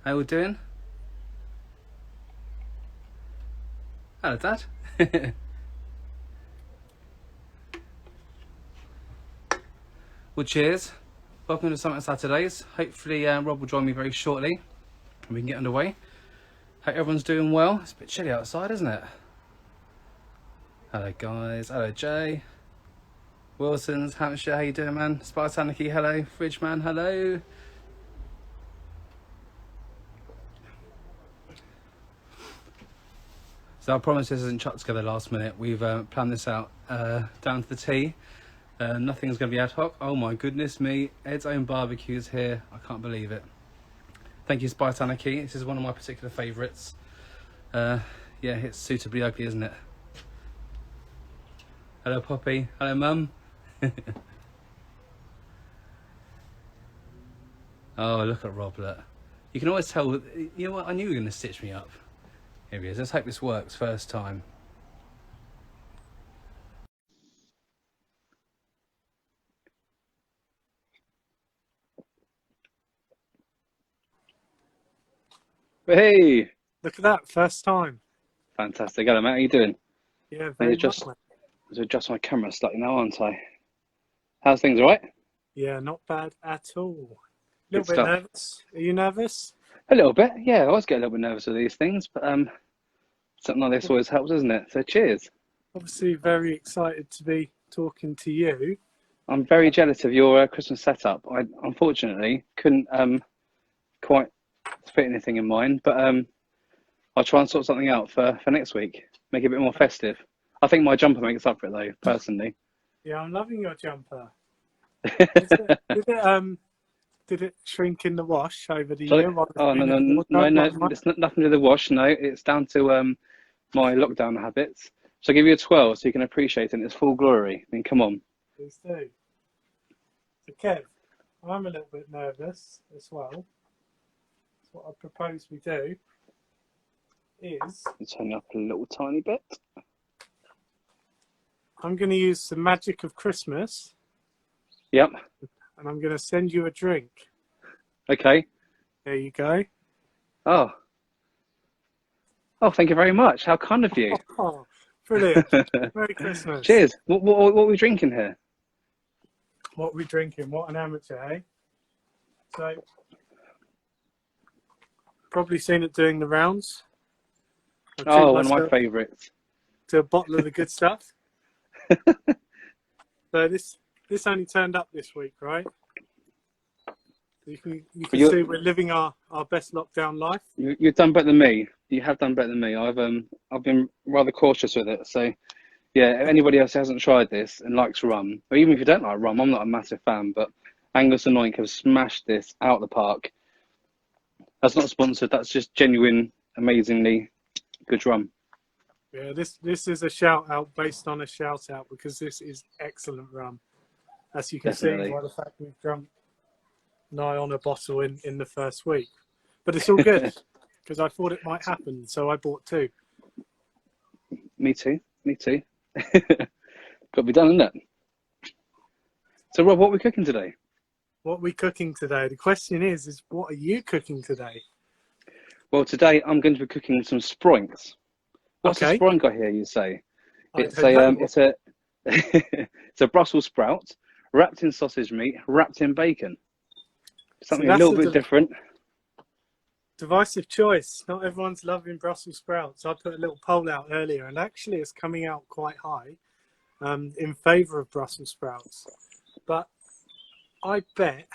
How we doing? Hello, Dad. Well, cheers. Welcome to Summit Saturdays. Hopefully, Rob will join me very shortly and we can get underway. Hope everyone's doing well. It's a bit chilly outside, isn't it? Hello, guys. Hello, Jay. Wilson's, Hampshire. How you doing, man? Spartaniki, hello. Fridgeman, hello. So I promise this isn't chucked together last minute. We've planned this out down to the T. Nothing's going to be ad hoc. Oh my goodness me. Ed's Own Barbecue's here. I can't believe it. Thank you, Spartaniki. This is one of my particular favourites. Yeah, it's suitably ugly, isn't it? Hello, Poppy. Hello, Mum. Oh, look at Rob, look. You can always tell, you know what, I knew you were going to stitch me up. Here he is. Let's hope this works first time. Hey! Look at that, first time. Fantastic. Hello, mate. How you doing? Yeah, very I'll much. adjust my camera slightly now, aren't I? How's things, all right? Yeah, not bad at all. A Good little bit stuff. nervous. Are you nervous? A little bit. Yeah, I always get a little bit nervous with these things, but something like this always helps, doesn't it? So cheers. Obviously very excited to be talking to you. I'm very jealous of your Christmas setup. I unfortunately couldn't quite fit anything in mine, but I'll try and sort something out for next week. Make it a bit more festive. I think my jumper makes up for it, though, personally. Yeah, I'm loving your jumper. Did it shrink in the wash over the year? Oh, no, it's nothing to do with the wash. No, it's down to my lockdown habits. So I'll give you a 12 so you can appreciate it in its full glory. I mean, come on. Please do. So Kev, I'm a little bit nervous as well. So what I propose we do is Turn it up a little tiny bit. I'm going to use the magic of Christmas. Yep. And I'm going to send you a drink. Okay. There you go. Oh, thank you very much. How kind of you. Oh, brilliant. Merry Christmas. Cheers. What are we drinking here? What are we drinking? What an amateur, eh? So, probably seen it doing the rounds. Oh, one of my favourites. To a bottle of the good stuff. So this only turned up this week, right? You can see we're living our best lockdown life. You've done better than me. You have done better than me. I've been rather cautious with it. So yeah, if anybody else hasn't tried this and likes rum, or even if you don't like rum, I'm not a massive fan, but Angus and Oink have smashed this out of the park. That's not sponsored. That's just genuine, amazingly good rum. Yeah, this is a shout out based on a shout out because this is excellent rum. As you can Definitely. see by the fact we've drunk nigh on a bottle in the first week. But it's all good because I thought it might happen, so I bought two. Me too. Got to be done, isn't it? So Rob, what are we cooking today? What are we cooking today? The question is what are you cooking today? Well, today I'm going to be cooking some Sproinks. What's a Sproink, I hear you say? It's a Brussels sprout wrapped in sausage meat, wrapped in bacon. Something a little bit different. Divisive choice. Not everyone's loving Brussels sprouts. I put a little poll out earlier, and actually it's coming out quite high in favour of Brussels sprouts. But I bet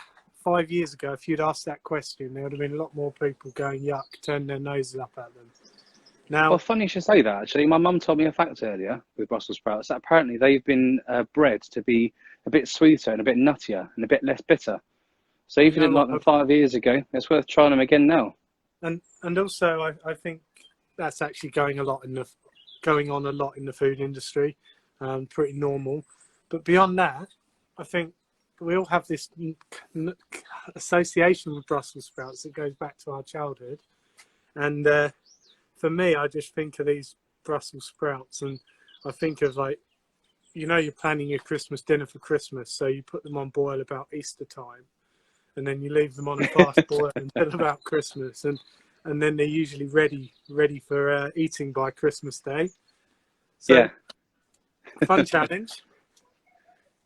5 years ago, if you'd asked that question, there would have been a lot more people going yuck, turning their noses up at them. Now, well, funny you should say that, actually. My mum told me a fact earlier with Brussels sprouts that apparently they've been bred to be a bit sweeter and a bit nuttier and a bit less bitter. So if you didn't like them 5 years ago, it's worth trying them again now. And also, I think that's actually going on a lot in the food industry, pretty normal. But beyond that, I think we all have this association with Brussels sprouts that goes back to our childhood. And for me, I just think of these Brussels sprouts and I think of you're planning your Christmas dinner for Christmas. So you put them on boil about Easter time. and then you leave them on a fast boil until about Christmas, and then they're usually ready for eating by Christmas Day. So, Yeah. fun challenge.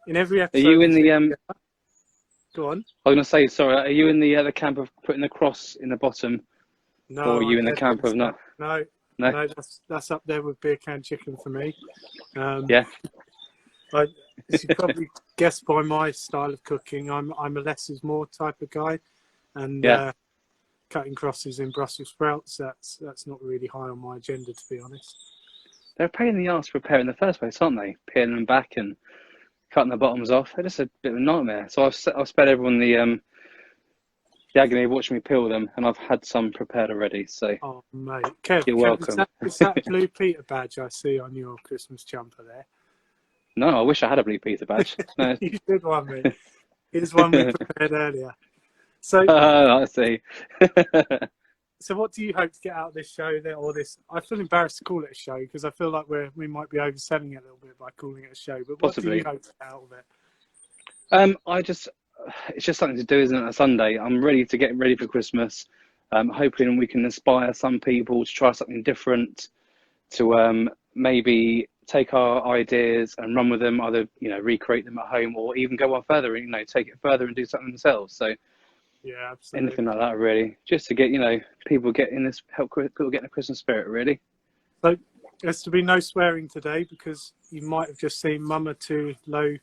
In every Are episode, you in the go on. I was gonna say, sorry. Are you in the camp of putting the cross in the bottom, or are No, you I'm in the definitely camp of not? no, No. no. That's up there with beer can chicken for me. Yeah. As you probably guessed by my style of cooking, I'm a less is more type of guy, and Yeah. cutting crosses in Brussels sprouts, that's not really high on my agenda, to be honest. They're a pain in the arse to prepare in the first place, aren't they? Peeling them back and cutting the bottoms off. They're just a bit of a nightmare. So I've spared everyone the agony of watching me peel them, and I've had some prepared already. So Oh mate, Kev, you're Kev, welcome. is that Blue Peter badge I see on your Christmas jumper there? No, I wish I had a Blue Peter badge. No. You should one, mate. Here's one we prepared earlier. So, I see. so what do you hope to get out of this show there, or this? I feel embarrassed to call it a show because I feel like we might be overselling it a little bit by calling it a show. But what do Possibly. you hope to get out of it? It's just something to do, isn't it? A Sunday. I'm ready to get ready for Christmas. Hoping we can inspire some people to try something different, to maybe take our ideas and run with them, either recreate them at home, or even go one further and take it further and do something themselves. So Yeah, absolutely. anything like that, really, just to get people help people get in the Christmas spirit, really. So there's to be no swearing today because you might have just seen Mama 2 Low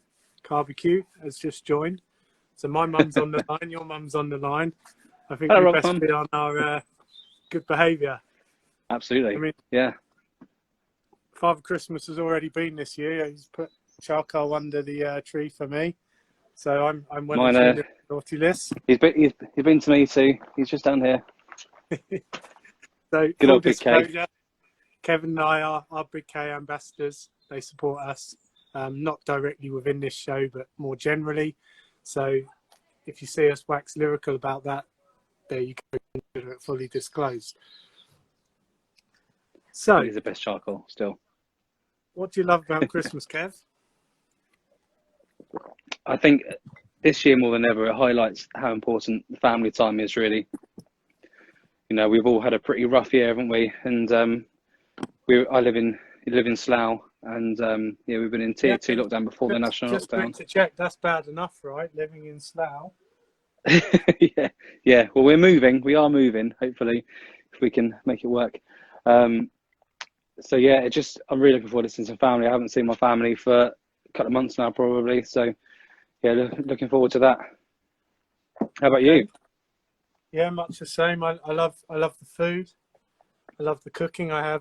Barbecue has just joined. So my mum's on the line, your mum's on the line. I think Hello, we Rob, best Mum. be on our good behaviour. Absolutely. I mean, yeah. Father Christmas has already been this year. He's put charcoal under the tree for me, so I'm well and truly on the naughty list. He's been to me too. He's just down here. So Good full old Big K. disclosure, Kevin and I are Big K ambassadors. They support us, not directly within this show, but more generally. So if you see us wax lyrical about that, there you go. Consider it fully disclosed. So, He's the best charcoal still. what do you love about Christmas, Kev? I think this year more than ever, it highlights how important family time is, really. We've all had a pretty rough year, haven't we? And I live in Slough, and we've been in tier 2 lockdown before the national just lockdown. to check, that's bad enough, right? Living in Slough. yeah. Well, we're moving. We are moving. Hopefully, if we can make it work. So yeah, I'm really looking forward to seeing some family. I haven't seen my family for a couple of months now, probably. So yeah, looking forward to that. How about you? Yeah, much the same. I love the food. I love the cooking. I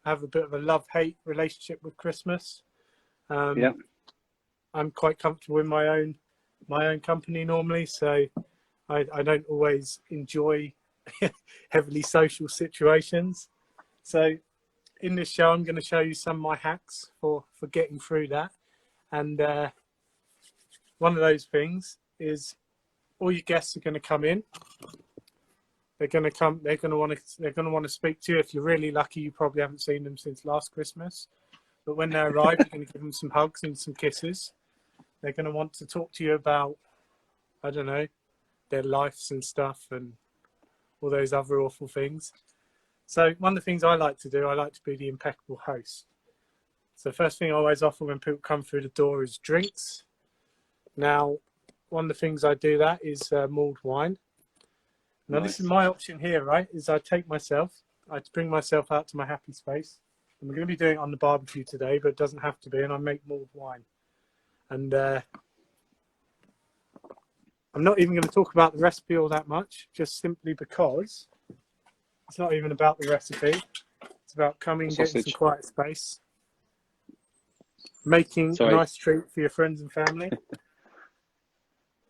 have a bit of a love-hate relationship with Christmas. Yeah. I'm quite comfortable in my own company normally, so I don't always enjoy heavily social situations. So in this show, I'm going to show you some of my hacks for getting through that. And one of those things is all your guests are going to come in. They're going to want to speak to you. If you're really lucky, you probably haven't seen them since last Christmas. But when they arrive, you're going to give them some hugs and some kisses. They're going to want to talk to you about, I don't know, their lives and stuff and all those other awful things. So one of the things I like to do, I like to be the impeccable host. So the first thing I always offer when people come through the door is drinks. Now, one of the things I do that is mulled wine. Now, Nice. This is my option here, right? Is I bring myself out to my happy space. And we're going to be doing it on the barbecue today, but it doesn't have to be. And I make mulled wine. And I'm not even going to talk about the recipe all that much, just simply because it's not even about the recipe. It's about coming, getting some quiet space, making a nice treat for your friends and family.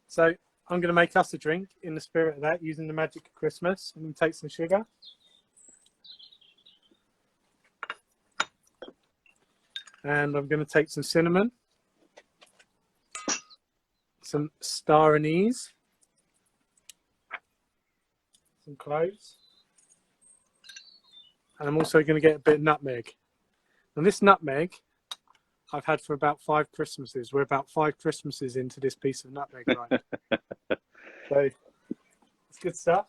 So I'm going to make us a drink in the spirit of that, using the magic of Christmas. I'm going to take some sugar. And I'm going to take some cinnamon, some star anise, some cloves, and I'm also going to get a bit of nutmeg. And this nutmeg I've had for about 5 Christmases. We're about 5 Christmases into this piece of nutmeg, right? So it's good stuff.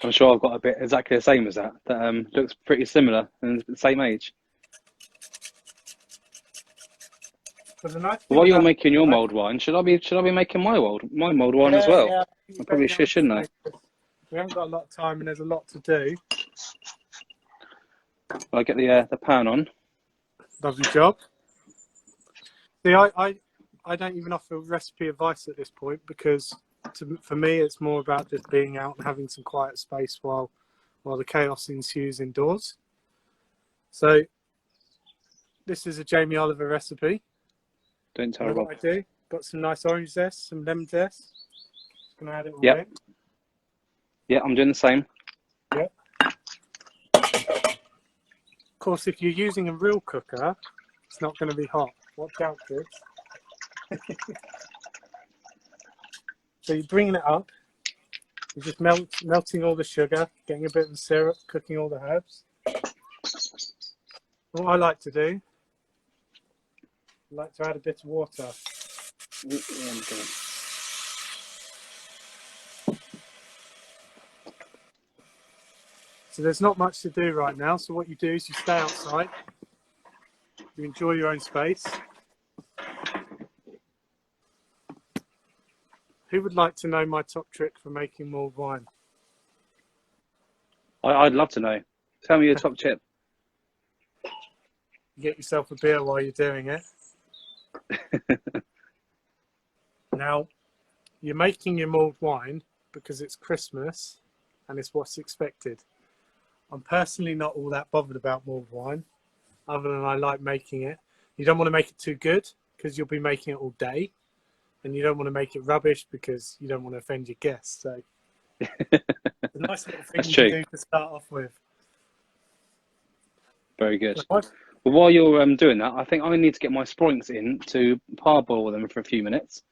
I'm sure I've got a bit exactly the same as that. That looks pretty similar and the same age. But the nice thing While you're about making your mulled wine, should I be making my mulled wine as well? yeah, I probably should, shouldn't I? We haven't got a lot of time and there's a lot to do. I'll get the pan on. Lovely job. See, I don't even offer recipe advice at this point because for me it's more about just being out and having some quiet space while the chaos ensues indoors. So this is a Jamie Oliver recipe. Don't tell And Rob. what I do, got some nice orange zest, some lemon zest. Just gonna add it all Yep. in. Yeah, I'm doing the same. Yep. Of course, if you're using a real cooker, it's not going to be hot. Watch out, kids. So you're bringing it up. You're just melting all the sugar, getting a bit of the syrup, cooking all the herbs. What I like to do, I like to add a bit of water. So there's not much to do right now. So what you do is you stay outside. You enjoy your own space. Who would like to know my top trick for making mulled wine? I'd love to know. Tell me your top tip. You get yourself a beer while you're doing it. Now, you're making your mulled wine because it's Christmas and it's what's expected. I'm personally not all that bothered about mulled wine, other than I like making it. You don't want to make it too good because you'll be making it all day, and you don't want to make it rubbish because you don't want to offend your guests. So, it's a nice little thing you can do to start off with. Very good. Well, while you're doing that, I think I need to get my Sproinks in to parboil them for a few minutes.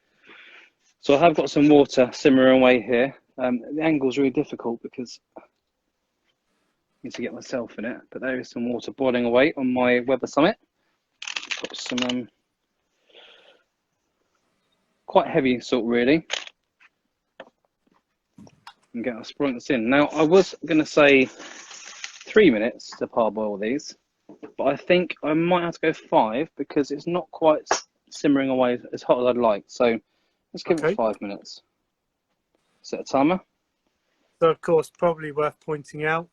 So I have got some water simmering away here. The angle's really difficult because I need to get myself in it. But there is some water boiling away on my Weber Summit. Got some quite heavy salt, really. And get our Sproinks in. Now, I was going to say 3 minutes to parboil these, but I think I might have to go 5 because it's not quite simmering away as hot as I'd like. So let's give it 5 minutes. Set a timer. So, of course, probably worth pointing out,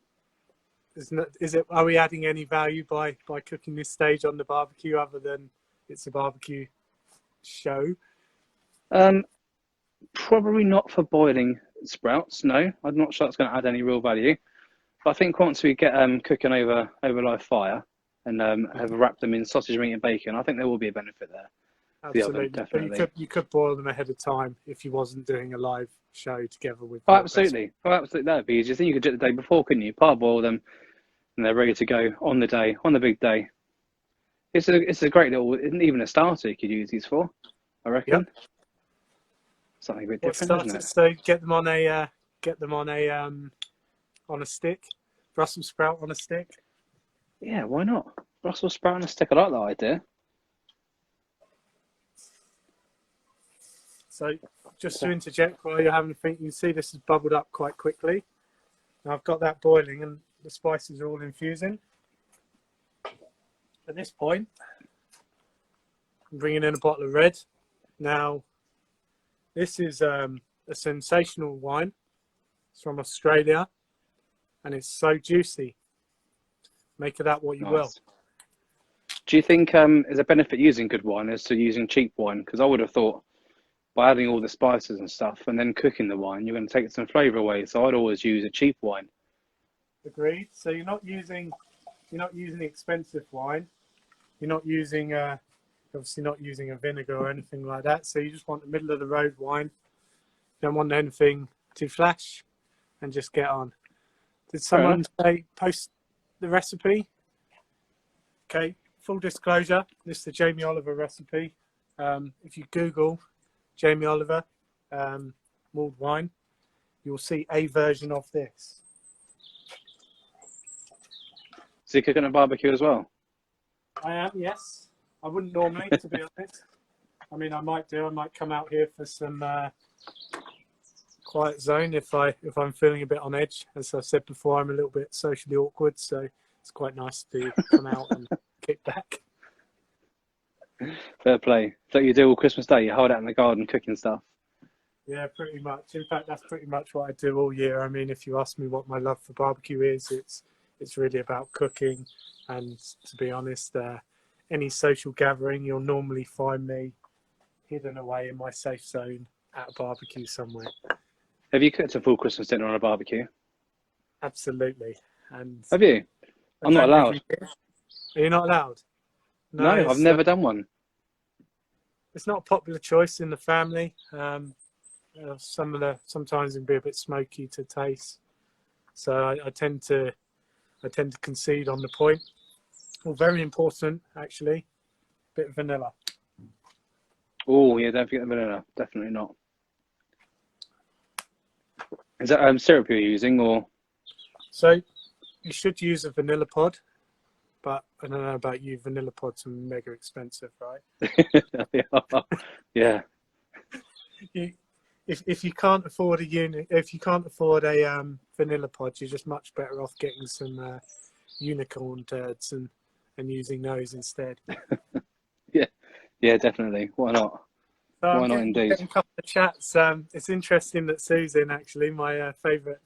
are we adding any value by cooking this stage on the barbecue other than it's a barbecue show? Probably not for boiling sprouts, no. I'm not sure it's going to add any real value. But I think once we get cooking over live fire and have wrapped them in sausage meat and bacon, I think there will be a benefit there. Absolutely, the oven, definitely. But you could boil them ahead of time if you wasn't doing a live show together with. Oh, absolutely. Oh, absolutely. That'd be easy. I think you could do it the day before, couldn't you? Parboil them, and they're ready to go on the day, on the big day. It's a great little, even a starter you could use these for, I reckon. Yep. Something a bit different, isn't it? So get them on a stick, Brussels sprout on a stick. Yeah, why not? Brussels sprout on a stick. I like that idea. So just to interject while you're having a think, you can see this has bubbled up quite quickly. Now I've got that boiling and the spices are all infusing. At this point, I'm bringing in a bottle of red. Now, this is a sensational wine. It's from Australia and it's so juicy. Make of that what you will. Do you think there's a benefit using good wine as to using cheap wine? Because I would have thought by adding all the spices and stuff and then cooking the wine, you're going to take some flavour away. So I'd always use a cheap wine. Agreed. So you're not using expensive wine. You're not using obviously not using a vinegar or anything like that. So you just want the middle of the road wine. You don't want anything too flash, and just get on. Did someone say post the recipe? Okay. Full disclosure, this is the Jamie Oliver recipe. If you Google Jamie Oliver mulled wine, you'll see a version of this. Is he cooking a barbecue as well? I am, yes. I wouldn't normally, to be honest. I mean, I might do. I might come out here for some quiet zone if I'm feeling a bit on edge. As I said before, I'm a little bit socially awkward, so it's quite nice to come out and kick back. Fair play. So you do all Christmas Day, you hold out in the garden cooking stuff. Yeah, pretty much. In fact, that's pretty much what I do all year. I mean, if you ask me what my love for barbecue is, it's really about cooking. And to be honest, any social gathering, you'll normally find me hidden away in my safe zone at a barbecue somewhere. Have you cooked a full Christmas dinner on a barbecue? Absolutely. And Have you? I'm not allowed. Are you not allowed? No, I've never done one. It's not a popular choice in the family. Sometimes it can be a bit smoky to taste, so I tend to concede on the point. Well, very important actually, bit of vanilla. Oh yeah, don't forget the vanilla. Definitely not. Is that syrup you're using, or? So you should use a vanilla pod, but I don't know about you. Vanilla pods are mega expensive, right? Yeah. If you can't afford a vanilla pod, you're just much better off getting some unicorn turds and using those instead. Yeah, definitely. Why not? So Why not indeed? Getting a couple of chats. It's interesting that Sue's in actually, my favourite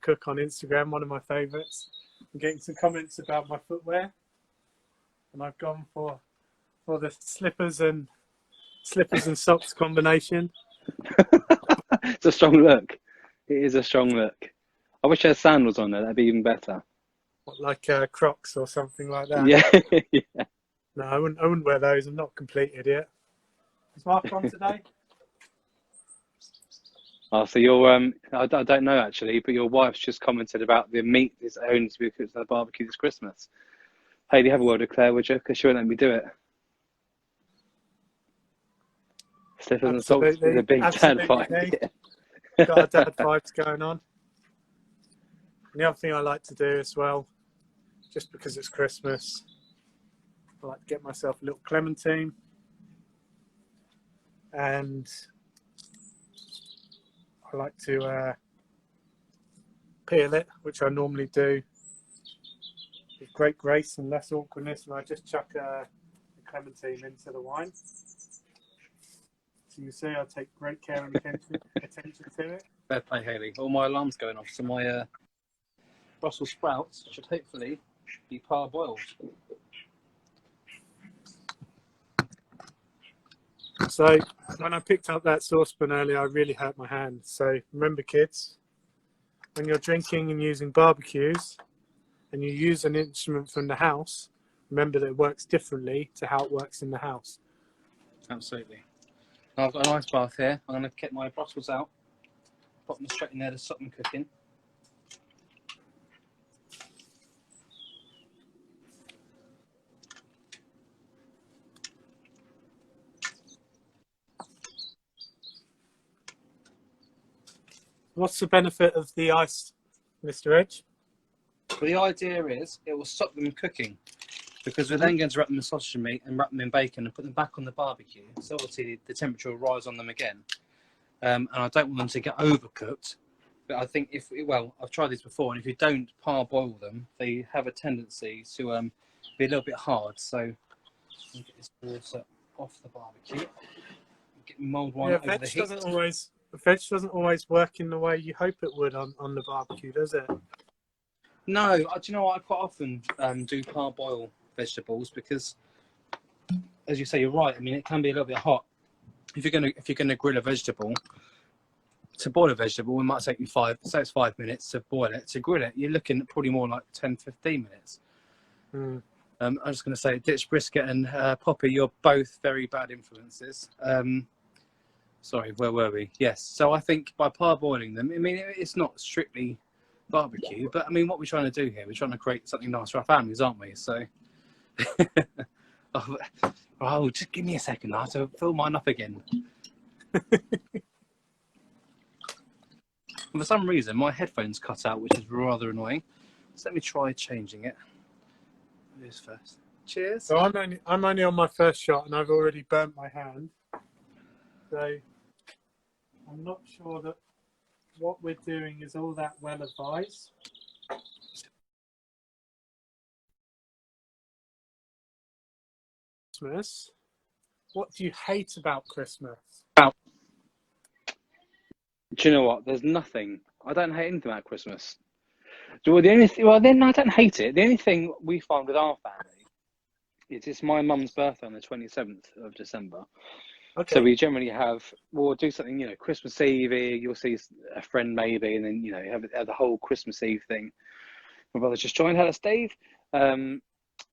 cook on Instagram, one of my favourites. I'm getting some comments about my footwear, and I've gone for the slippers and socks combination. It's a strong look. It is a strong look. I wish there had sandals on there. That'd be even better. What, like Crocs or something like that? Yeah. Yeah. No, I wouldn't wear those. I'm not completed yet. Is Mark on today? Oh, so you're I don't know actually, but your wife's just commented about the meat is only to be cooked at the barbecue this Christmas. Hayley, have a word with Claire, would you? Because she won't let me do it. Slippers and socks is a big dad fight. Yeah. Got a dad vibes going on. And the other thing I like to do as well, just because it's Christmas, I like to get myself a little clementine, and I like to peel it, which I normally do with great grace and less awkwardness, and I just chuck the clementine into the wine. So you see, I take great care and attention to it. Fair play, Hayley. All my alarms going off, so my Brussels sprouts should hopefully be parboiled. So when I picked up that saucepan earlier, I really hurt my hand. So remember, kids, when you're drinking and using barbecues and you use an instrument from the house, remember that it works differently to how it works in the house. Absolutely. Now I've got an ice bath here. I'm going to get my Brussels out, pop them straight in there to stop them cooking. What's the benefit of the ice, Mr. Edge? Well, the idea is it will stop them cooking, because we're then going to wrap them in sausage meat and wrap them in bacon and put them back on the barbecue. So obviously the temperature will rise on them again. And I don't want them to get overcooked. But I think I've tried these before, and if you don't parboil them, they have a tendency to be a little bit hard. So I'll get this water off the barbecue. Get mulled one over the heat. Veg doesn't always work in the way you hope it would on the barbecue, does it? No, do you know what? I quite often do parboil vegetables because, as you say, you're right. I mean, it can be a little bit hot. If you're gonna grill a vegetable, to boil a vegetable, it might take you 5 minutes to boil it. To grill it, you're looking at probably more like 10, 15 minutes. Mm. I'm just going to say, Ditch Brisket and Poppy, you're both very bad influences. Sorry, where were we? Yes. So I think by parboiling them, I mean, it's not strictly barbecue, but I mean, what we're trying to do here, we're trying to create something nice for our families, aren't we? So, oh, just give me a second. I have to fill mine up again. For some reason, my headphones cut out, which is rather annoying. So let me try changing it. Do this first. Cheers. So I'm only on my first shot, and I've already burnt my hand. So I'm not sure that what we're doing is all that well advised. Christmas. What do you hate about Christmas? Do you know what? There's nothing. I don't hate anything about Christmas. Well, then I don't hate it. The only thing we find with our family is it's my mum's birthday on the 27th of December. Okay. So we generally we'll do something, Christmas Eve, you'll see a friend maybe, and then, you have the whole Christmas Eve thing. My brother's just joined. Hello, Steve. And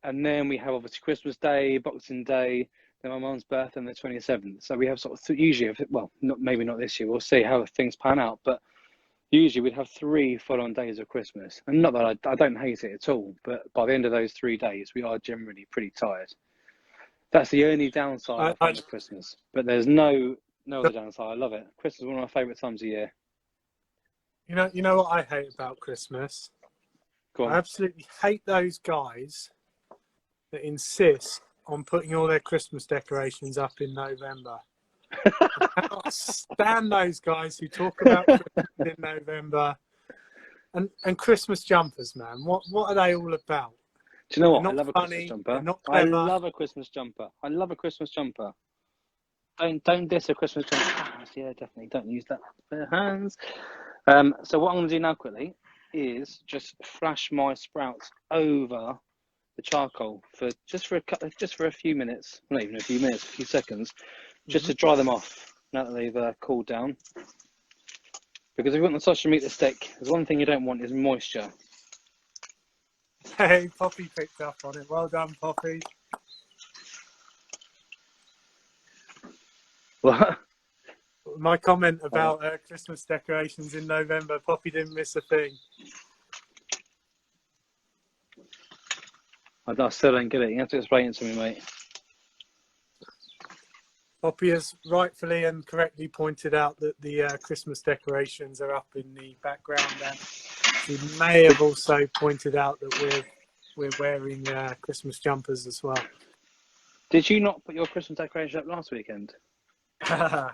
then we have obviously Christmas Day, Boxing Day, then my mum's birthday on the 27th. So we have sort of usually, maybe not this year. We'll see how things pan out. But usually we'd have 3 full-on days of Christmas. And not that I don't hate it at all, but by the end of those 3 days, we are generally pretty tired. That's the only downside I find of Christmas. But there's no other downside. I love it. Christmas is one of my favourite times of year. You know what I hate about Christmas? Go on. I absolutely hate those guys that insist on putting all their Christmas decorations up in November. I cannot stand those guys who talk about Christmas in November. And Christmas jumpers, man. What are they all about? Do you know what? They're I love a funny, Christmas jumper. they're not I clever. love a Christmas jumper. I love a Christmas jumper. Don't diss a Christmas jumper. Yeah, definitely. Don't use that for hands. So what I'm going to do now quickly is just flash my sprouts over the charcoal for a few minutes, not even a few minutes, a few seconds, just to dry them off now that they've cooled down. Because if you want the sausage meat to stick, there's one thing you don't want is moisture. Hey, Poppy picked up on it. Well done, Poppy. What? My comment about Christmas decorations in November, Poppy didn't miss a thing. I still don't get it. You have to explain it to me, mate. Poppy has rightfully and correctly pointed out that the Christmas decorations are up in the background, and she may have also pointed out that we're wearing Christmas jumpers as well. Did you not put your Christmas decoration up last weekend? I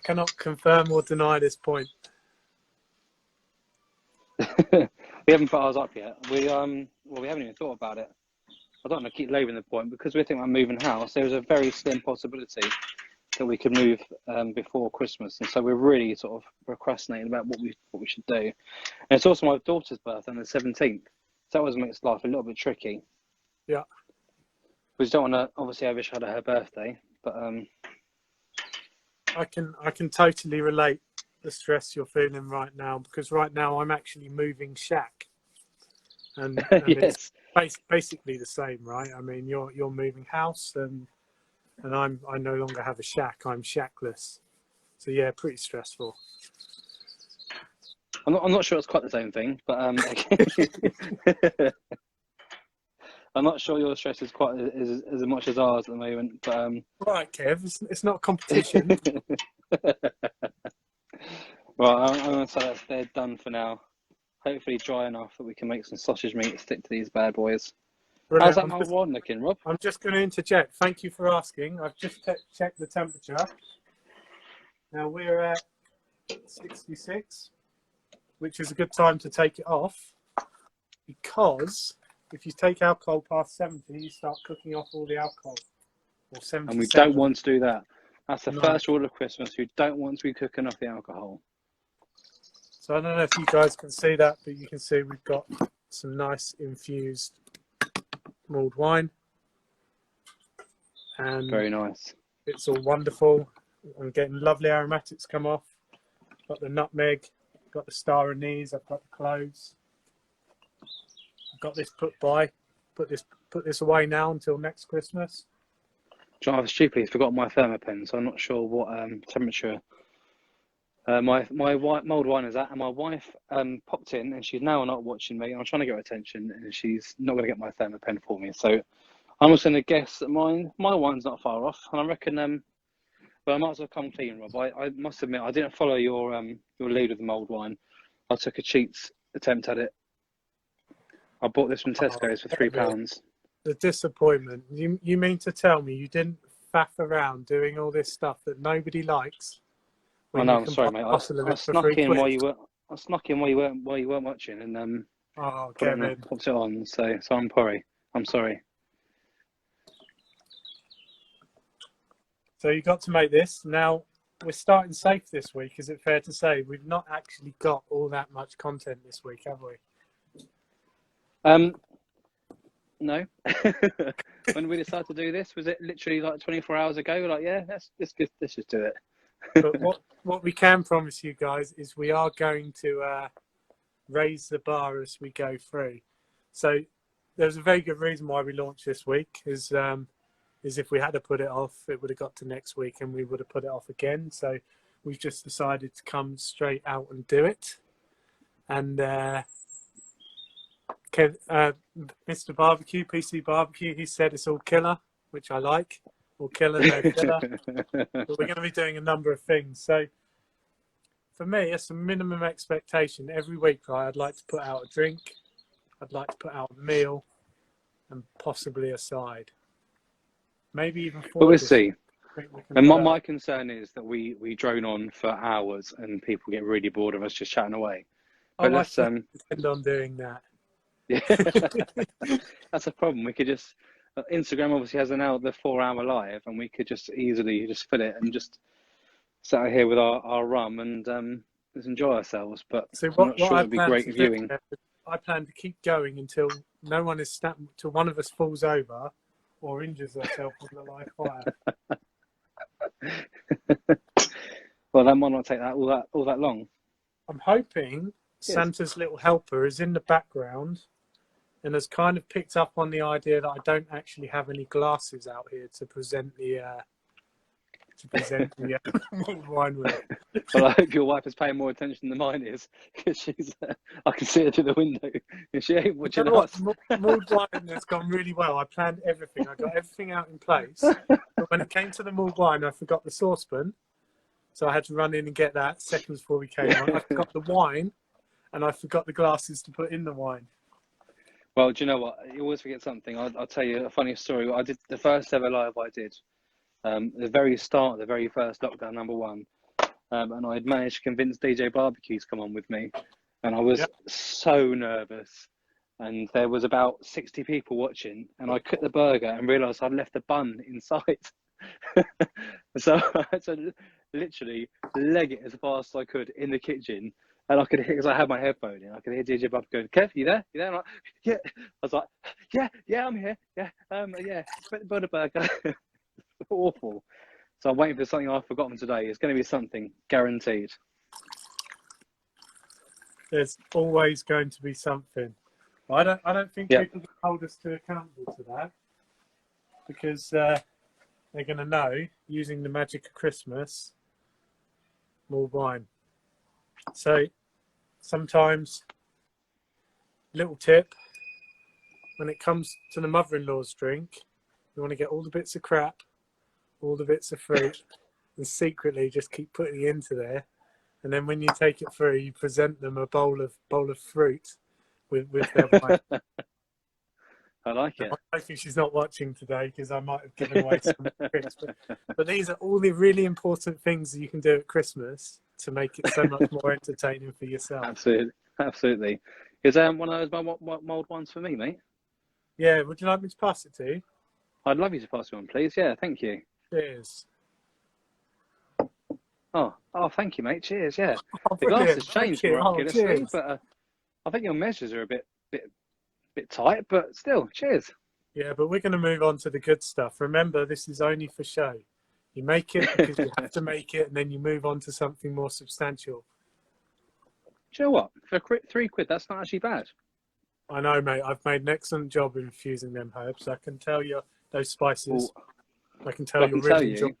cannot confirm or deny this point. We haven't put ours up yet. We haven't even thought about it. I don't want to keep labouring the point because we're thinking about moving house. There's a very slim possibility that we could move before Christmas, and so we're really sort of procrastinating about what we should do. And it's also my daughter's birthday on the 17th, so that always makes life a little bit tricky. Yeah. We don't want to obviously overshadow her birthday, but I can totally relate the stress you're feeling right now, because right now I'm actually moving shack, and yes. It's basically the same, right? I mean, you're moving house, and I no longer have a shack. I'm shackless. So yeah, pretty stressful. I'm not sure it's quite the same thing, but I'm not sure your stress is quite as much as ours at the moment. But right, Kev, it's not a competition. Well, I'm going to say that they're done for now. Hopefully dry enough that we can make some sausage meat stick to these bad boys. Brilliant. How's that mulled wine looking, Rob? I'm just going to interject. Thank you for asking. I've just checked the temperature. Now we're at 66, which is a good time to take it off, because if you take alcohol past 70, you start cooking off all the alcohol. Or 77. And we don't want to do that. That's the first rule of Christmas. We don't want to be cooking off the alcohol. So I don't know if you guys can see that, but you can see we've got some nice infused mulled wine. And very nice. It's all wonderful. I'm getting lovely aromatics come off. Got the nutmeg, got the star anise, I've got the cloves. I've got this put this away now until next Christmas. John, I've stupidly forgot my thermopen, so I'm not sure what temperature my mulled wine is at. And my wife popped in, and she's now not watching me. I'm trying to get her attention, and she's not going to get my thermopen for me. So I'm just going to guess that my wine's not far off, and I reckon. But I might as well come clean, Rob. I must admit, I didn't follow your lead with the mulled wine. I took a cheat attempt at it. I bought this from Tesco's for £3. The disappointment. You mean to tell me you didn't faff around doing all this stuff that nobody likes Oh when no, you I'm can sorry, buy mate. a bottle of I it for snuck three in while quid. you were. I snuck in while you weren't watching, and Oh, put it on, Kevin. popped it on. So I'm sorry. I'm sorry. So you got to make this. Now, we're starting safe this week, is it fair to say? We've not actually got all that much content this week, have we? No. When we decided to do this, was it literally like 24 hours ago? Like, yeah, let's just do it. But what we can promise you guys is we are going to raise the bar as we go through. So there's a very good reason why we launched this week is if we had to put it off, it would have got to next week and we would have put it off again. So we've just decided to come straight out and do it. And Mr. Barbecue, PC Barbecue, he said it's all killer, which I like. All killer, no filler. But we're going to be doing a number of things. So for me, it's a minimum expectation. Every week, right, I'd like to put out a drink, I'd like to put out a meal, and possibly a side. Maybe even four. But we'll see. And my my concern is that we drone on for hours and people get really bored of us just chatting away. But I think depend on doing that. Yeah, that's a problem. We could just Instagram obviously has an hour, the 4 hour live, and we could just easily just fill it and just sit out here with our rum and just enjoy ourselves. But So I'm not sure it'd be great viewing. I plan to keep going until no one is till one of us falls over or injures herself on the live fire. Well, that might not take all that long. I'm hoping Santa's little helper is in the background and has kind of picked up on the idea that I don't actually have any glasses out here to present the mulled wine with. Well, I hope your wife is paying more attention than mine is, because she's. I can see her through the window, and she ain't watching us. Mulled wine has gone really well. I planned everything. I got everything out in place. But when it came to the mulled wine, I forgot the saucepan, so I had to run in and get that seconds before we came on. I forgot the wine, and I forgot the glasses to put in the wine. Well, do you know what? You always forget something. I'll tell you a funny story. I did the first ever live I did. The very start, the very first lockdown, number one, and I had managed to convince DJ Barbecue to come on with me, and I was so nervous, and there was about 60 people watching, and I cooked the burger and realised I'd left the bun inside, so I had to literally leg it as fast as I could in the kitchen, and I could hear, because I had my headphone in, I could hear DJ Barbecue going, "Kev, you there? You there?" I'm like, "Yeah." I was like, "Yeah, I'm here. Yeah, butter burger." Awful. So I'm waiting for something I've forgotten today. It's going to be something, guaranteed. There's always going to be something. I don't think people can hold us to accountable to that, because they're going to know, using the magic of Christmas, mulled wine. So sometimes, little tip, when it comes to the mother-in-law's drink, you want to get all the bits of crap, all the bits of fruit, and secretly just keep putting it into there. And then when you take it through, you present them a bowl of fruit with their wine. I like it. I'm hoping she's not watching today, because I might have given away some tricks. But these are all the really important things that you can do at Christmas to make it so much more entertaining for yourself. Absolutely. Is one of those mulled wines for me, mate? Yeah, would you like me to pass it to you? I'd love you to pass it on, please. Yeah, thank you. Cheers. Oh, thank you, mate. Cheers. Yeah, Oh, the glass has changed miraculously, but I think your measures are a bit tight, but still, cheers. Yeah, but we're going to move on to the good stuff. Remember, this is only for show. You make it because you have to make it, and then you move on to something more substantial. Do you know what? For £3, that's not actually bad. I know, mate. I've made an excellent job of infusing them herbs. I can tell you those spices. I can tell you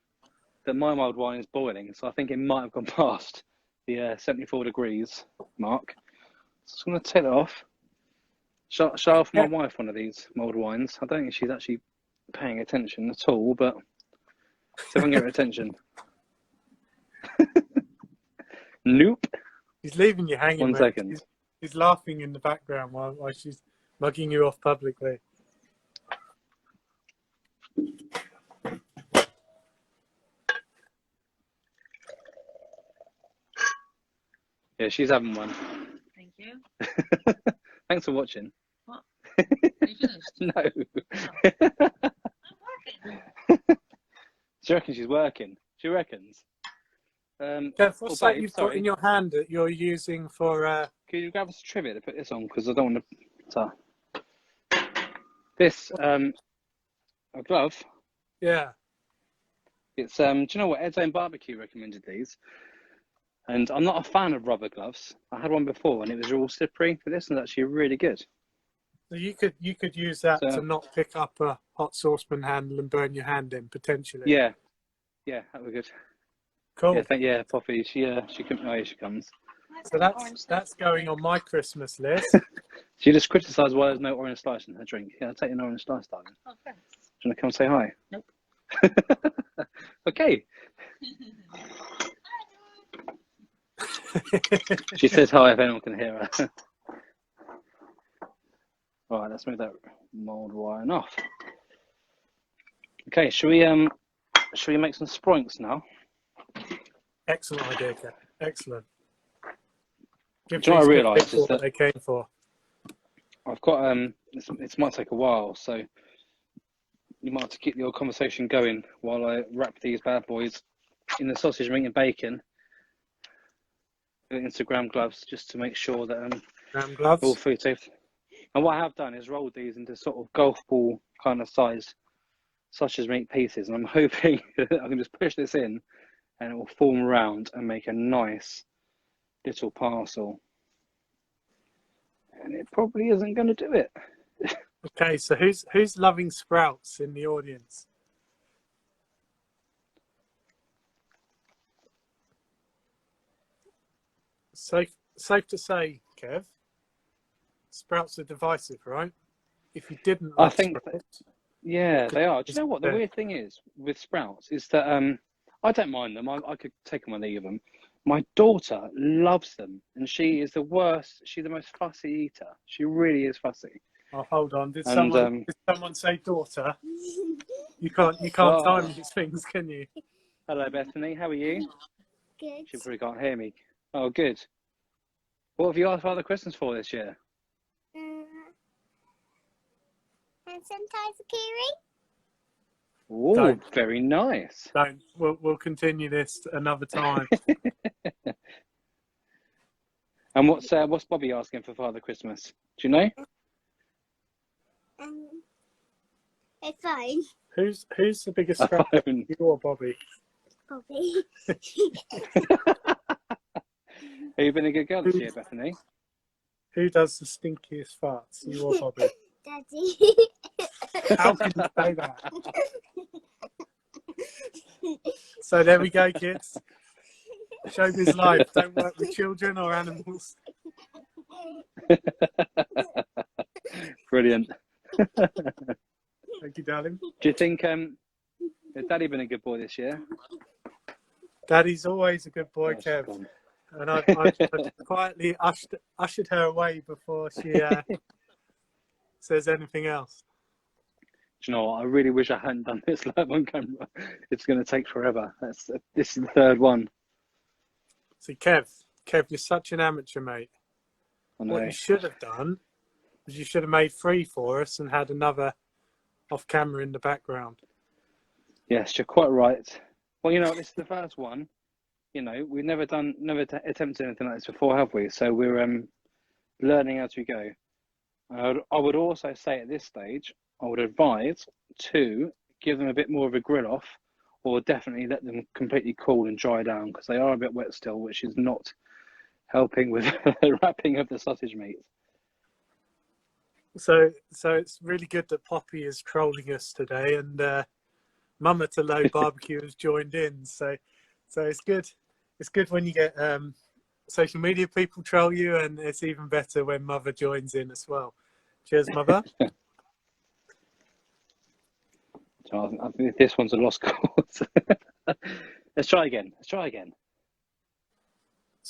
that my mulled wine is boiling, so I think it might have gone past the 74 degrees mark. So I'm going to take it off. Show off my wife one of these mulled wines. I don't think she's actually paying attention at all, but see if I can get her attention. Nope. He's leaving you hanging. 1 second. He's laughing in the background while she's mugging you off publicly. Yeah, she's having one. Thank you. Thanks for watching. What? Are you finished? No. I'm working. She reckons she's working. She reckons. Kev, what's that babe, you've got in your hand that you're using for? Can you grab us a trivia to put this on? Because I don't want to. This a glove. Yeah. It's do you know what? Ed's Own Barbecue recommended these, and I'm not a fan of rubber gloves. I had one before and it was all slippery. But this one's actually really good. So you could use that So, to not pick up a hot saucepan handle and burn your hand in potentially. yeah, that was good. Cool. Yeah, Poppy. She comes. Oh, here she comes. So that's going on my Christmas list. She just criticised why there's no orange slice in her drink. Yeah, I'll take an orange slice, darling. Oh, thanks. Do you want to come say hi? Nope. Okay. She says hi if anyone can hear her. Right, let's move that mould wiring off. Okay, should we make some Sproinks now? Excellent idea, Kev. Excellent. Give Do you know what I these realised people is what that they came for. I've got it might take a while, so you might have to keep the old conversation going while I wrap these bad boys in the sausage, meat and bacon. Instagram gloves just to make sure that Ram gloves. all food safe. And what I have done is rolled these into sort of golf ball kind of size sausage meat pieces, and I'm hoping that I can just push this in and it will form around and make a nice little parcel. And it probably isn't going to do it. Okay, so who's loving sprouts in the audience? Safe to say, Kev, sprouts are divisive, right? If you didn't I like think sprouts, Yeah, they are. Do you know what the Yeah. weird thing is with sprouts is that I don't mind them. I could take them or leave them. My daughter loves them, and she is the worst. She's the most fussy eater. She really is fussy. oh, hold on. Did And someone say daughter? You can't Oh. time these things, can you? Hello, Bethany. How are you? Good. She probably can't hear me. Oh, good. What have you asked Father Christmas for this year? And sometimes kiwi. Oh, Don't. very nice. Don't. We'll continue this another time. And what's Bobby asking for Father Christmas? Do you know? It's fine. Who's the biggest A sprout? phone. You or Bobby? Bobby. Have you been a good girl this year, Bethany? Who does the stinkiest farts? You or Bobby? Daddy. How can you say that? So there we go, kids. Showbiz life. Don't work with children or animals. Brilliant. Thank you, darling. Do you think has Daddy been a good boy this year? Daddy's always a good boy, Oh, she's Kev. gone. And I've quietly ushered her away before she says anything else. Do you know what? I really wish I hadn't done this live on camera. It's going to take forever. This is the third one. See, Kev, you're such an amateur, mate. I know. What you should have done was you should have made 3 for us and had another off camera in the background. Yes, you're quite right. Well, this is the first one. We've never attempted anything like this before, have we? So we're learning as we go. I would also say at this stage, I would advise to give them a bit more of a grill off, or definitely let them completely cool and dry down, because they are a bit wet still, which is not helping with the wrapping of the sausage meat. So it's really good that Poppy is trolling us today, and Mama to Low Barbecue has joined in. So it's good. It's good when you get social media people troll you, and it's even better when Mother joins in as well. Cheers, Mother. So I think this one's a lost cause. Let's try again. So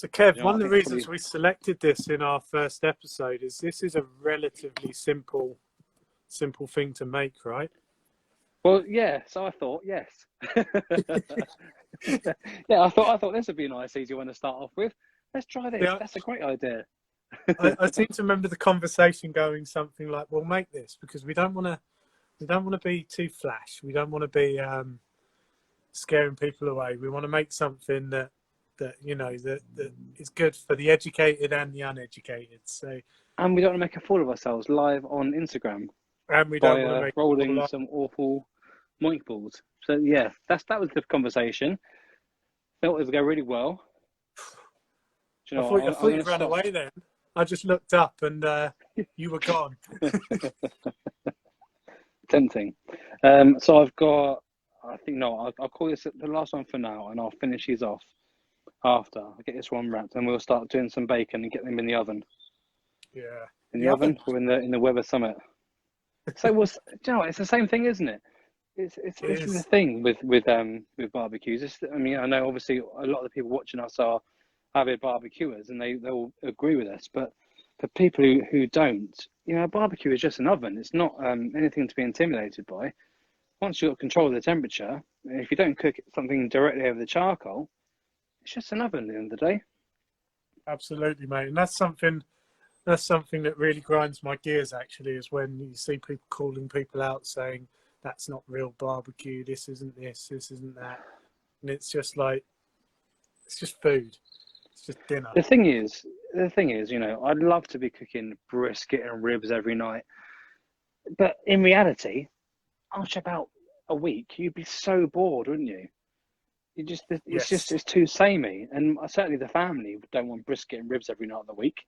Kev, Yeah, one I of the think reasons we selected this in our first episode is this is a relatively simple thing to make, right? Well, yeah. So I thought, yes. Yeah, I thought this would be a nice, easy one to start off with. Let's try this. Yeah. That's a great idea. I seem to remember the conversation going something like, "We'll make this because we don't want to be too flash. We don't want to be scaring people away. We want to make something that is good for the educated and the uneducated. So, And we don't want to make a fool of ourselves live on Instagram and we by don't want to make rolling people some awful moink balls. So yeah, that was the conversation. Felt it would go really well. Do you know what? I thought you ran away then. I just looked up and you were gone. Tempting. So I've got, I think, no, I'll call this the last one for now, and I'll finish these off after I get this one wrapped, and we'll start doing some bacon and get them in the oven. Yeah. In the oven or in the Weather Summit. So do you know, it's the same thing, isn't it? It's the thing with barbecues. I mean, I know obviously a lot of the people watching us are avid barbecuers, and they'll agree with us. But for people who don't, you know, a barbecue is just an oven. It's not anything to be intimidated by. Once you've got control of the temperature, if you don't cook something directly over the charcoal, it's just an oven at the end of the day. Absolutely, mate. And that's something that really grinds my gears, actually, is when you see people calling people out saying that's not real barbecue, this isn't this isn't that. And it's just like, it's just food. It's just dinner. The thing is, you know, I'd love to be cooking brisket and ribs every night. But in reality, after about a week, you'd be so bored, wouldn't you? It's too samey. And certainly the family don't want brisket and ribs every night of the week.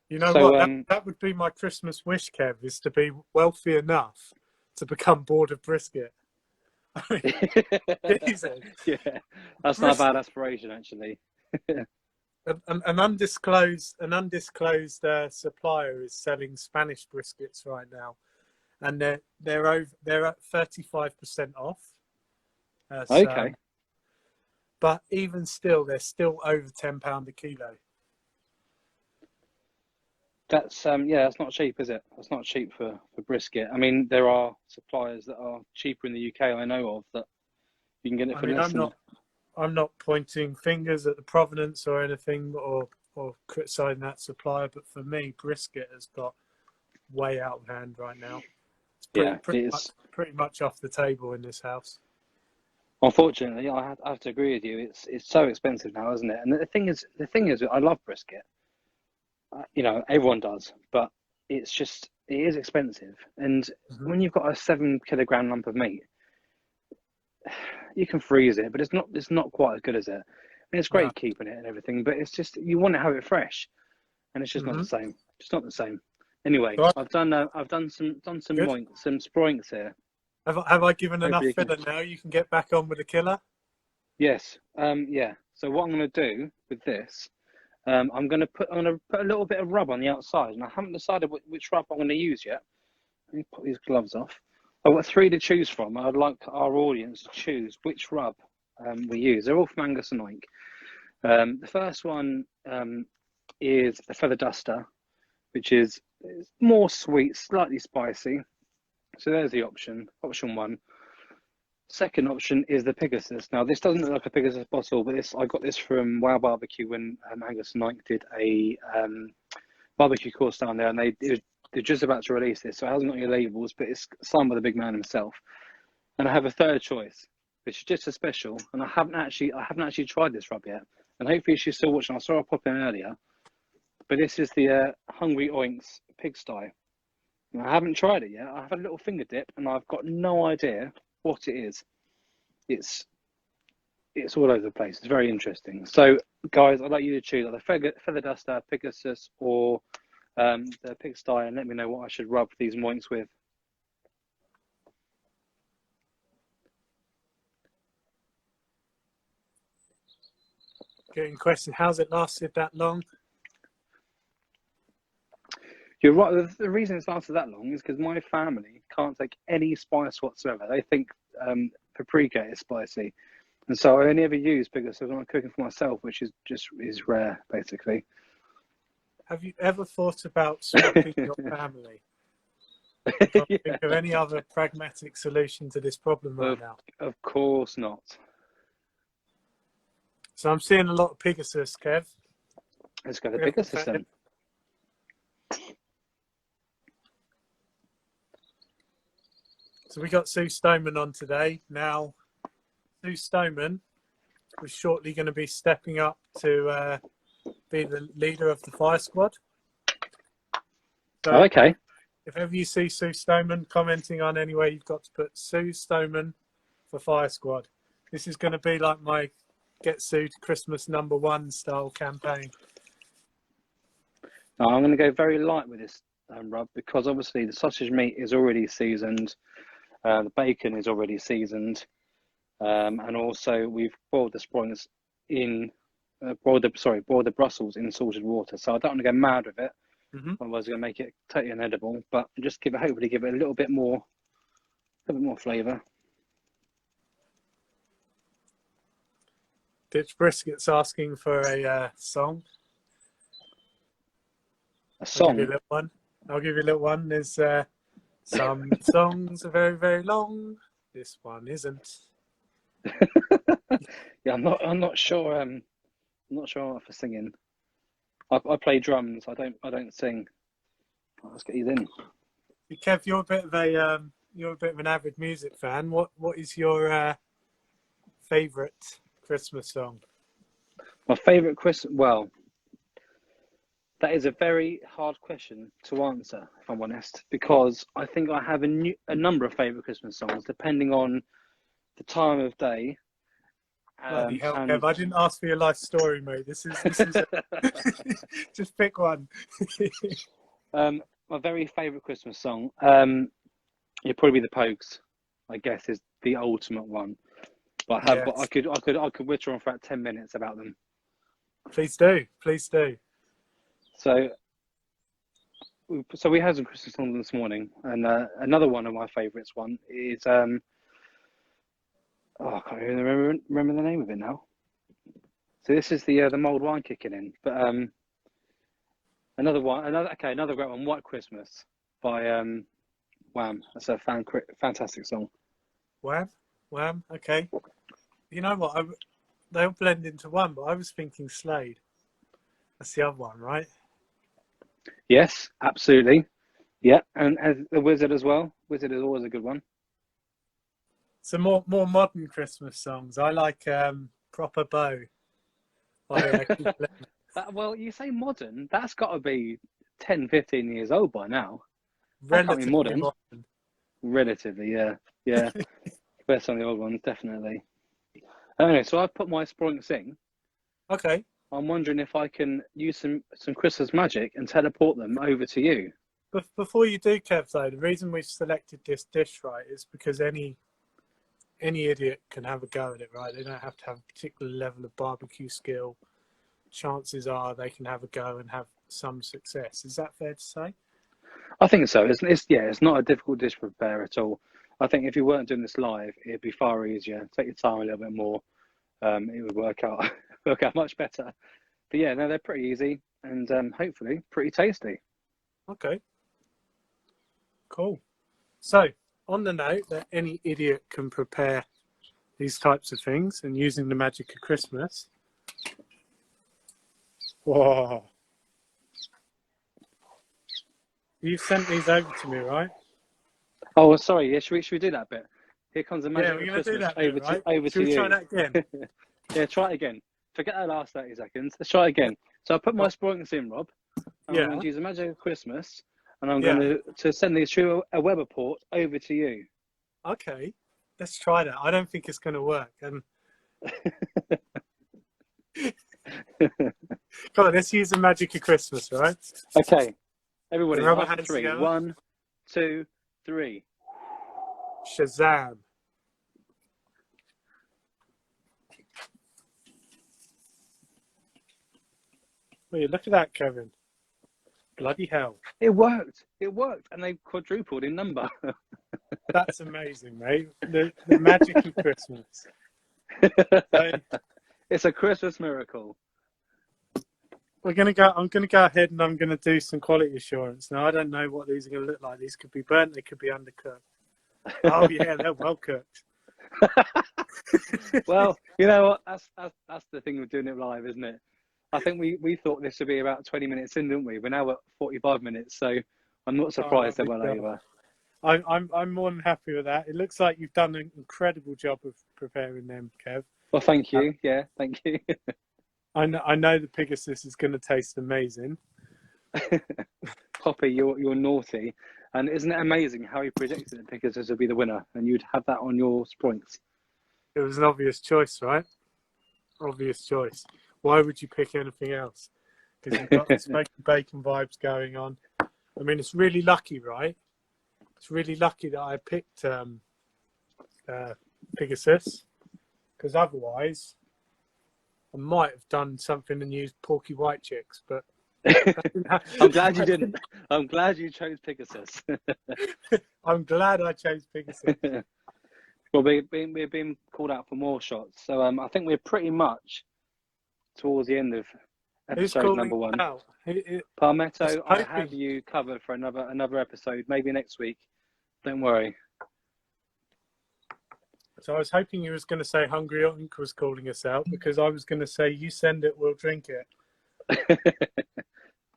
You know what? That would be my Christmas wish, Kev, is to be wealthy enough to become bored of brisket. I mean, Jesus. Yeah, that's not a bad aspiration, actually. An undisclosed supplier is selling Spanish briskets right now, and they're at 35% off. Okay. But even still, they're still over £10 a kilo. That's that's not cheap, is it? That's not cheap for brisket. I mean, there are suppliers that are cheaper in the UK I know of that you can get it for less. I'm not pointing fingers at the provenance or anything or criticising that supplier, but for me, brisket has got way out of hand right now. It's pretty much off the table in this house. Unfortunately, I have to agree with you. It's so expensive now, isn't it? And the thing is, I love brisket. You know, everyone does, but it is expensive. And when you've got a 7 kilogram lump of meat, you can freeze it, but it's not quite as good as it. I mean, it's great keeping it and everything, but it's just, you want to have it fresh, and it's just not the same. It's not the same. Anyway, I've done some Sproinks here. Have I given enough filler now? You can get back on with the killer. Yes. Yeah. So what I'm going to do with this, I'm going to put a little bit of rub on the outside, and I haven't decided which rub I'm going to use yet. Let me put these gloves off. I've got 3 to choose from. I'd like our audience to choose which rub we use. They're all from Angus and Oink. The first one is the Feather Duster, which is more sweet, slightly spicy. So there's the option 1. Second option is the Pegasus. Now this doesn't look like a Pegasus bottle, but I got this from Wow Barbecue when Angus and Oink did a barbecue course down there, and they're just about to release this, so it hasn't got any labels, but it's signed by the big man himself. And I have a third choice, which is just a special, and I haven't actually tried this rub yet. And hopefully she's still watching. I saw her pop in earlier, but this is the Hungry Oinks Pigsty. And I haven't tried it yet. I've had a little finger dip, and I've got no idea what it is. It's all over the place. It's very interesting. So, guys, I'd like you to choose either Feather Duster, Pegasus, or the Pigsty, and let me know what I should rub these moinks with. Getting question, how's it lasted that long? You're right. The reason it's lasted that long is because my family can't take any spice whatsoever. They think paprika is spicy, and so I only ever use Pegasus when I'm cooking for myself, which is rare, basically. Have you ever thought about swapping your family? I can't think of any other pragmatic solution to this problem right now. Of course not. So I'm seeing a lot of Pegasus, Kev. Let's go the Real bigger system. So we got Sue Stoneman on today. Now, Sue Stoneman was shortly going to be stepping up to be the leader of the fire squad. So Oh, okay. if ever you see Sue Stoneman commenting on anywhere, you've got to put Sue Stoneman for fire squad. This is going to be like my Get Sue to Christmas #1 style campaign. Now, I'm going to go very light with this, Rob, because obviously the sausage meat is already seasoned, the bacon is already seasoned, and also we've boiled the Sproinks in, boiled the Brussels in salted water. So I don't want to go mad with it, otherwise it's going to make it totally inedible. But just hopefully give it a little bit more flavour. Ditch Brisket's asking for a song. A I'll give song. you a little one. There's some songs are very, very long. This one isn't. Yeah, I'm not sure. I'm not sure for singing. I play drums. I don't sing. Oh, let's get these in. Kev, you're a bit of an avid music fan. What is your favourite Christmas song? My favourite Christmas. Well, that is a very hard question to answer, if I'm honest, because I think I have a number of favourite Christmas songs depending on the time of day. Bloody hell, Kev! I didn't ask for your life story, mate. This is just pick one. My very favourite Christmas song, it'd probably be the Pogues. I guess is the ultimate one. But but I could witter on for about 10 minutes about them. Please do. So we had some Christmas songs this morning, and another one of my favourites is I can't even remember the name of it now. So this is the mulled wine kicking in, but another great one, White Christmas by Wham. That's a fantastic song. Wham. Okay. You know what? They'll blend into one, but I was thinking Slade. That's the other one, right? Yes, absolutely. Yeah, and the Wizard as well. Wizard is always a good one. So more modern Christmas songs. I like Proper Bow. Well, you say modern, that's got to be 10, 15 years old by now. That can't be Relatively modern. Relatively, yeah. Best on the old ones, definitely. Anyway, so I've put my Sproinks in. Okay. I'm wondering if I can use some Christmas magic and teleport them over to you. But before you do, Kev, though, the reason we've selected this dish, right, is because any idiot can have a go at it, right? They don't have to have a particular level of barbecue skill. Chances are they can have a go and have some success. Is that fair to say? I think so. It's not a difficult dish to prepare at all. I think if you weren't doing this live, it'd be far easier. Take your time a little bit more. It would work out much better. But yeah, no, they're pretty easy and hopefully pretty tasty. Okay. Cool. So, on the note that any idiot can prepare these types of things and using the magic of Christmas. Whoa. You've sent these over to me, right? Oh, sorry. Yeah, should we do that bit? Here comes the magic Yeah, we're of going to do Christmas that bit, right? over Should to we you. try that again? Yeah, try it again. Forget that last 30 seconds. Let's try it again. So I put my Sproinks in, Rob. I'm going to use the magic of Christmas, and I'm going to send these through a web port over to you. Okay, let's try that. I don't think it's going to work. And come on, let's use the magic of Christmas, right? Okay, everybody, Rubber after hands three. together. 1, 2, 3. Shazam. Well, look at that, Kevin. Bloody hell. It worked, and they quadrupled in number. That's amazing, mate. The magic of Christmas. So, it's a Christmas miracle. I'm gonna go ahead and I'm gonna do some quality assurance. Now I don't know what these are gonna look like. These could be burnt, they could be undercooked. Oh yeah, they're well cooked. Well, you know what? That's the thing with doing it live, isn't it? I think we thought this would be about 20 minutes in, didn't we? We're now at 45 minutes, so I'm not surprised they're well over. I'm more than happy with that. It looks like you've done an incredible job of preparing them, Kev. Well, thank you. Yeah, thank you. I know the Pegasus is going to taste amazing. Poppy, you're naughty. And isn't it amazing how you predicted that Pegasus would be the winner and you'd have that on your Sproinks? It was an obvious choice, right? Obvious choice. Why would you pick anything else? Because you've got the smoky bacon vibes going on. I mean, it's really lucky, right? It's really lucky that I picked Pegasus, because otherwise I might have done something and used Porky White Chicks, but I'm glad you didn't. I'm glad you chose Pegasus. I'm glad I chose Pegasus. Well, we're being called out for more shots, so I think we're pretty much towards the end of episode number 1. Palmetto, I have you covered for another episode, maybe next week. Don't worry. So I was hoping you was going to say Hungry Oink was calling us out, because I was going to say, you send it, we'll drink it.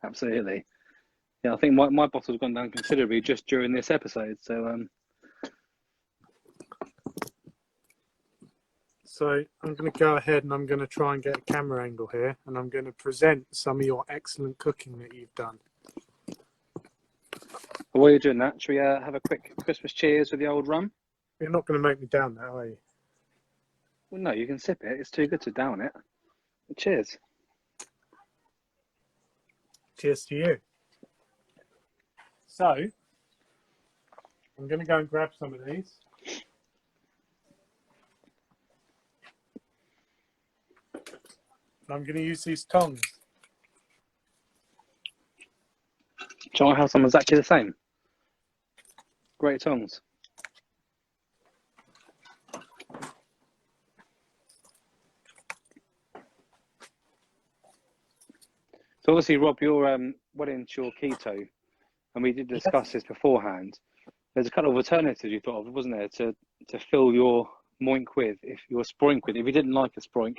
Absolutely. Yeah, I think my bottle's gone down considerably just during this episode. So I'm going to go ahead and I'm going to try and get a camera angle here, and I'm going to present some of your excellent cooking that you've done. While you're doing that, should we have a quick Christmas cheers with the old rum? You're not going to make me down that, are you? Well, no, you can sip it. It's too good to down it. Cheers. Cheers to you. So I'm going to go and grab some of these. And I'm going to use these tongs. Do you want to have some exactly the same? Great tongs. So obviously, Rob, you're well into your keto, and we did discuss this beforehand. There's a couple of alternatives you thought of, wasn't there, to fill your moink with, if your sproink with, if you didn't like a sproink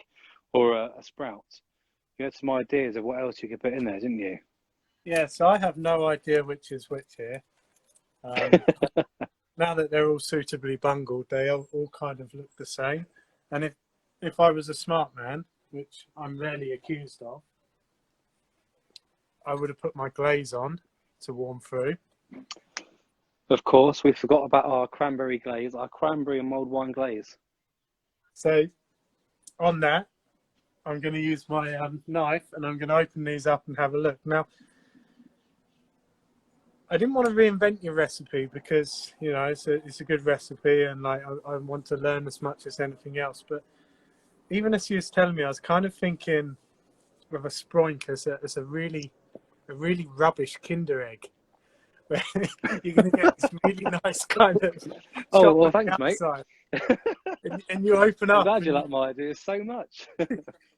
or a sprout. You had some ideas of what else you could put in there, didn't you? Yeah, so I have no idea which is which here. Now that they're all suitably bungled, they all kind of look the same. And if I was a smart man, which I'm rarely accused of, I would have put my glaze on to warm through. Of course, we forgot about our cranberry glaze, our cranberry and mulled wine glaze. So on that, I'm going to use my knife, and I'm going to open these up and have a look. Now, I didn't want to reinvent your recipe, because, you know, it's a good recipe, and like I want to learn as much as anything else. But even as you was telling me, I was kind of thinking of a sproink as a really rubbish Kinder egg. Where you're going to get this really nice kind of oh, well, thanks, outside, mate. and you open up. I'm glad you like my ideas so much.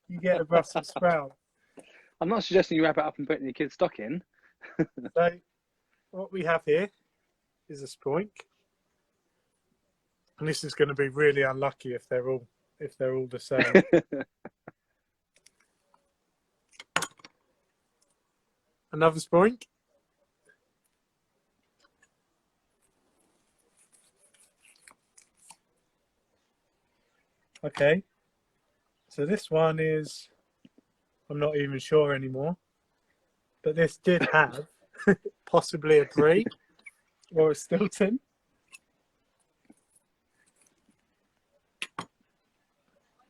You get a Brussels sprout. I'm not suggesting you wrap it up and put it in your kid's stocking. So what we have here is a sproink, and this is going to be really unlucky if they're all the same. Another sproink. Okay, so this one is, I'm not even sure anymore, but this did have possibly a brie or a Stilton.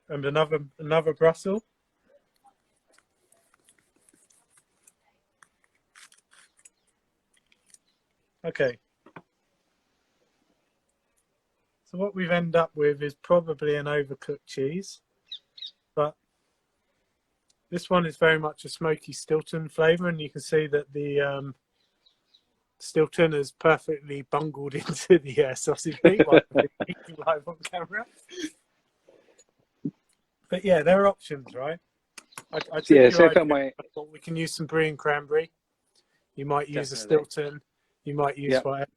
And another Brussels. Okay. So what we've ended up with is probably an overcooked cheese, but this one is very much a smoky Stilton flavour, and you can see that the Stilton is perfectly bungled into the sausage meat live on camera. But yeah, there are options, right? I yeah, so if we can use some brie and cranberry. You might use a Stilton. You might use whatever.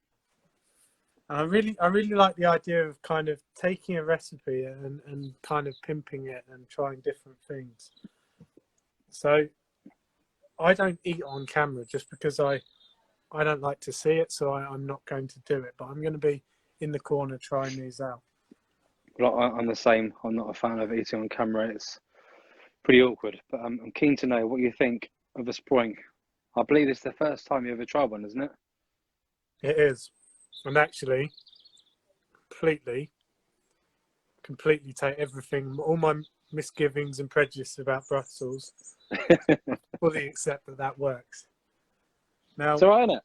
And I really like the idea of kind of taking a recipe and kind of pimping it and trying different things. So I don't eat on camera just because I don't like to see it, so I'm not going to do it. But I'm going to be in the corner trying these out. Well, I'm the same. I'm not a fan of eating on camera. It's pretty awkward. But I'm keen to know what you think of a Sproink. I believe it's the first time you ever tried one, isn't it? It is, and actually, completely take everything, all my misgivings and prejudice about Brussels, fully accept that works. Now, It's all right, isn't it?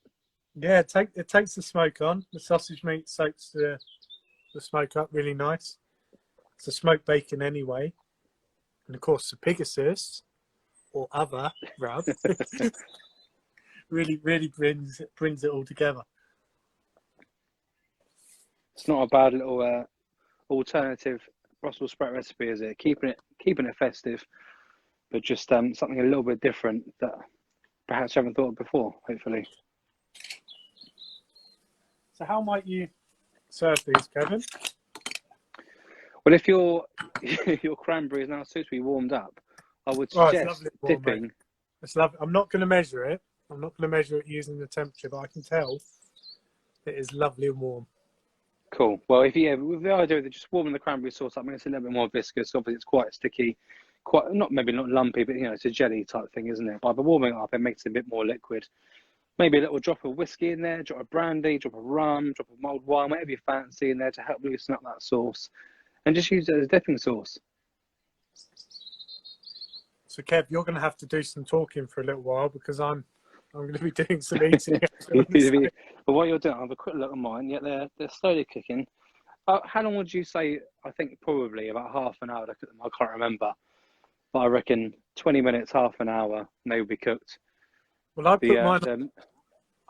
yeah, it takes the smoke on. The sausage meat soaks the smoke up really nice. It's a smoked bacon anyway. And of course, the Pegasus or other rub really brings it all together. It's not a bad little alternative Brussels sprout recipe, is it? Keeping it festive, but just something a little bit different that perhaps you haven't thought of before, hopefully. So how might you serve these, Kevin? Well, if your cranberry is now suitably warmed up, I would Oh, it's suggest lovely warm, dipping. mate. It's lovely. I'm not going to measure it. I'm not going to measure it using the temperature, but I can tell it is lovely and warm. Cool. Well, with the idea of just warming the cranberry sauce up, makes it a little bit more viscous. Obviously, it's quite sticky, maybe not lumpy, but it's a jelly type thing, isn't it? By warming it up, it makes it a bit more liquid. Maybe a little drop of whiskey in there, drop of brandy, drop of rum, drop of mulled wine, whatever you fancy in there to help loosen up that sauce, and just use it as dipping sauce. So, Kev, you're going to have to do some talking for a little while because I'm going to be doing some eating. But what you're doing, I'll have a quick look at mine. Yeah, they're slowly cooking. How long would you say? I think probably about half an hour to cook them. I can't remember, but I reckon 20 minutes, half an hour, and they will be cooked. Well, I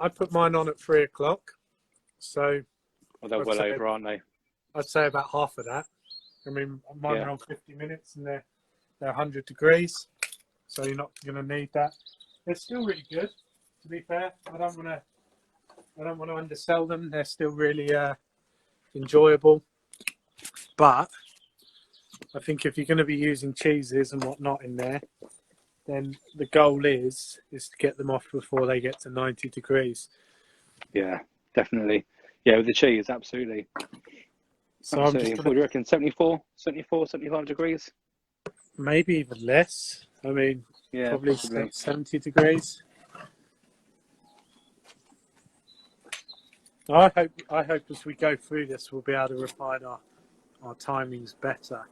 put mine on at 3 o'clock. So, Well, they're well over, aren't they? I'd say about half of that. I mean, mine Yeah. are on 50 minutes and they're 100 degrees, so you're not going to need that. They're still really good, to be fair. I don't want to undersell them. They're still really enjoyable. But I think if you're going to be using cheeses and whatnot in there, then the goal is to get them off before they get to 90 degrees. Yeah, definitely. Yeah, with the cheese, absolutely. So Absolutely. I'm just What do you reckon? 74, 75 degrees? maybe even less. I mean, Yeah, probably possibly. 70 degrees. I hope as we go through this, we'll be able to refine our timings better.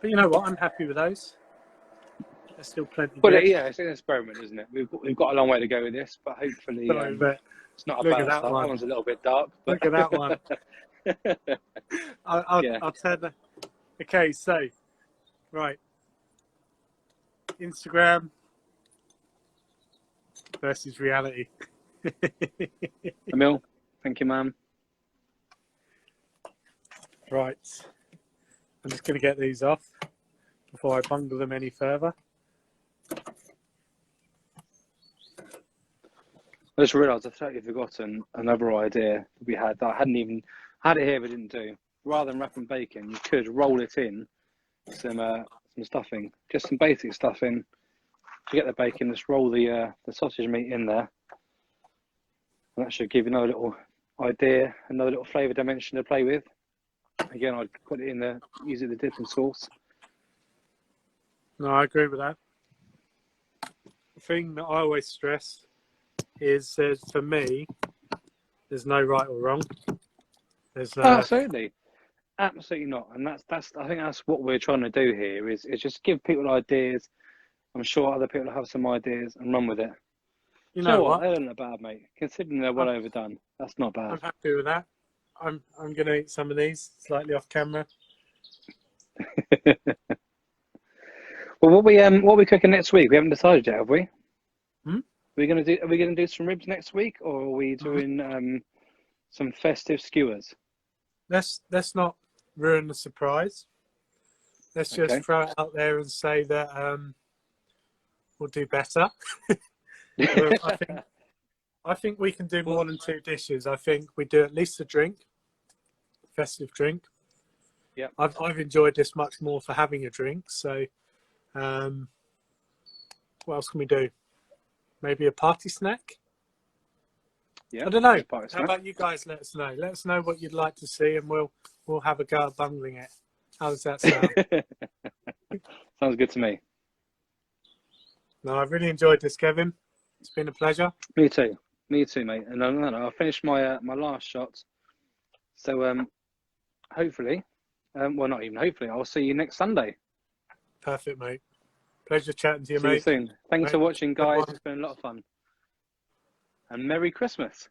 But you know what? I'm happy with those. There's still plenty Well, good. yeah, it's an experiment, isn't it? We've got a long way to go with this, but hopefully Sorry, but it's not a look at bad that start. one. That one's a little bit dark. But... Look at that one. Yeah. I'll turn the... Okay, so, right. Instagram versus reality. Emil, thank you, ma'am. Right. I'm just going to get these off before I bungle them any further. I just realised I've totally forgotten another idea that we had that I hadn't even had it here but didn't do. Rather than wrapping bacon, you could roll it in some stuffing, just some basic stuffing. To get the bacon, just roll the sausage meat in there, and that should give you another little idea, another little flavour dimension to play with. Again, I'd put it in there, use it as a dipping sauce. No, I agree with that. The thing that I always stress is for me, there's no right or wrong. There's Absolutely not, and that's I think that's what we're trying to do here is just give people ideas. I'm sure other people have some ideas and run with it. you know what? They're not bad, mate. Considering they're well overdone, that's not bad. I'm happy with that. I'm going to eat some of these slightly off camera. Well, what are we cooking next week? We haven't decided yet, have we? Hmm? Are we going to do some ribs next week, or are we doing some festive skewers? Let's not ruin the surprise. Let's just Okay. throw it out there and say that we'll do better. I think we can do more than 2 dishes. I think we do at least a drink, festive drink. Yeah. I've enjoyed this much more for having a drink. So What else can we do? Maybe a party snack? Yeah. I don't know. party How snack. about you guys? Let us know. Let us know what you'd like to see, and we'll have a go at bungling it. How does that sound? Sounds good to me. No, I've really enjoyed this, Kevin. It's been a pleasure. Me too. Me too, mate. And I finished my my last shot. So hopefully, well, not even hopefully, I'll see you next Sunday. Perfect, mate. Pleasure chatting to you, See you mate. soon. Thanks for Mate, watching, good guys. one. It's been a lot of fun. And Merry Christmas.